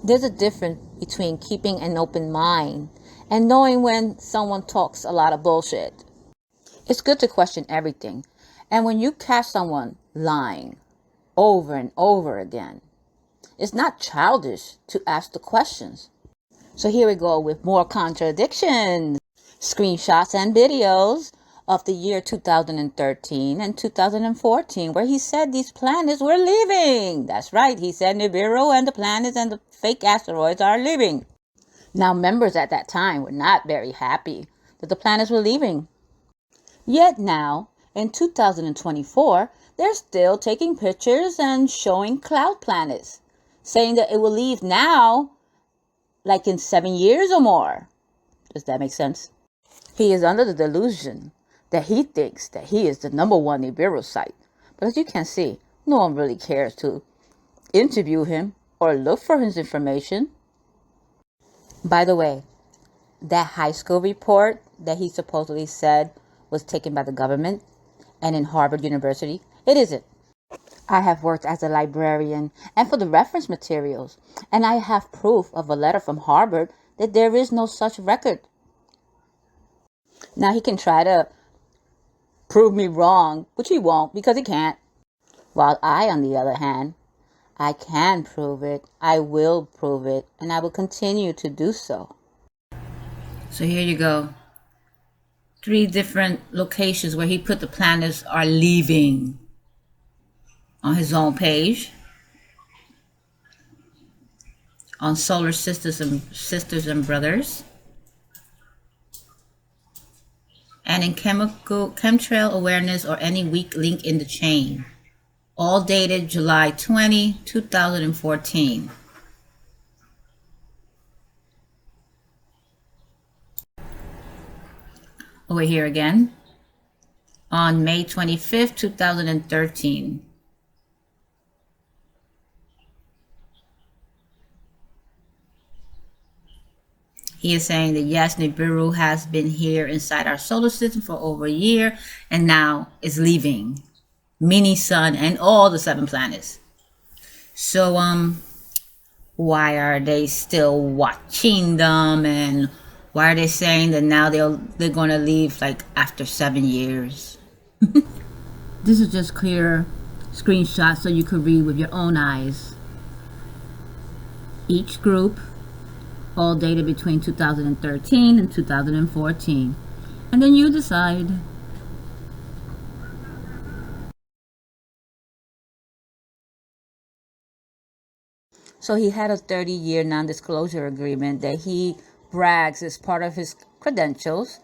There's a difference between keeping an open mind and knowing when someone talks a lot of bullshit. It's good to question everything. And when you catch someone lying over and over again, it's not childish to ask the questions. So here we go with more contradictions. Screenshots and videos of the year 2013 and 2014 where he said these planets were leaving. That's right, he said Nibiru and the planets and the fake asteroids are leaving. Now members at that time were not very happy that the planets were leaving. Yet now, in 2024, they're still taking pictures and showing cloud planets, saying that it will leave now, like in 7 years or more. Does that make sense? He is under the delusion that he thinks that he is the #1 Nibiru site. But as you can see, no one really cares to interview him or look for his information. By the way, that high school report that he supposedly said was taken by the government and in Harvard University, it isn't. I have worked as a librarian and for the reference materials, and I have proof of a letter from Harvard that there is no such record. Now he can try to prove me wrong, which he won't because he can't. While I, on the other hand, I can prove it, I will prove it, and I will continue to do so. So here you go. 3 different locations where he put the planets are leaving on his own page. On Solar Sisters and Brothers. And in chemtrail awareness or any weak link in the chain. All dated July 20, 2014. Over here again. On May 25th, 2013. He is saying that yes, Nibiru has been here inside our solar system for over a year and now is leaving. Mini sun and all the 7 planets. So why are they still watching them, and why are they saying that now they're going to leave like after 7 years? This is just clear screenshots so you could read with your own eyes. Each group, all dated between 2013 and 2014. And then you decide. So he had a 30-year non-disclosure agreement that he brags as part of his credentials.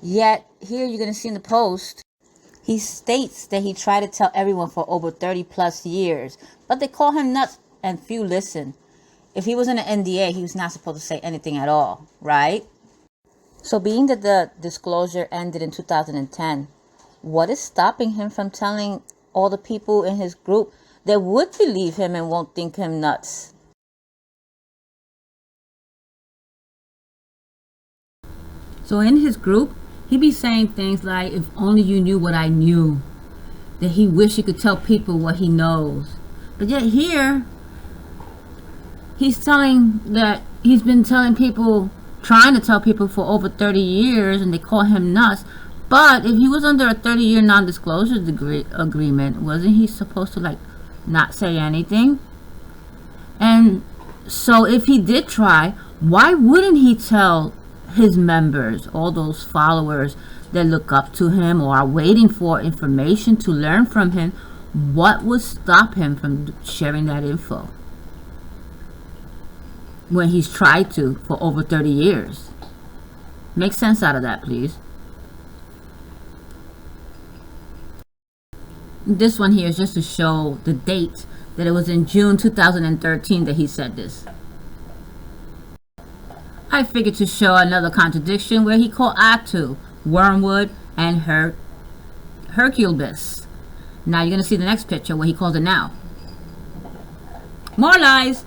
Yet, here you're going to see in the post, he states that he tried to tell everyone for over 30 plus years. But they call him nuts and few listen. If he was in an NDA, he was not supposed to say anything at all, right? So being that the disclosure ended in 2010, what is stopping him from telling all the people in his group that would believe him and won't think him nuts? So in his group, he be saying things like, if only you knew what I knew, that he wish he could tell people what he knows. But yet here, he's telling that he's been telling people, trying to tell people for over 30 years, and they call him nuts. But if he was under a 30-year non-disclosure agreement, wasn't he supposed to like not say anything? And so if he did try, why wouldn't he tell his members, all those followers that look up to him or are waiting for information to learn from him? What would stop him from sharing that info when he's tried to for over 30 years? Make sense out of that, please. This one here is just to show the date that it was in June 2013 that he said this. I figured to show another contradiction where he called Atu, Wormwood, and Herculbus. Now you're going to see the next picture where he calls it now. More lies!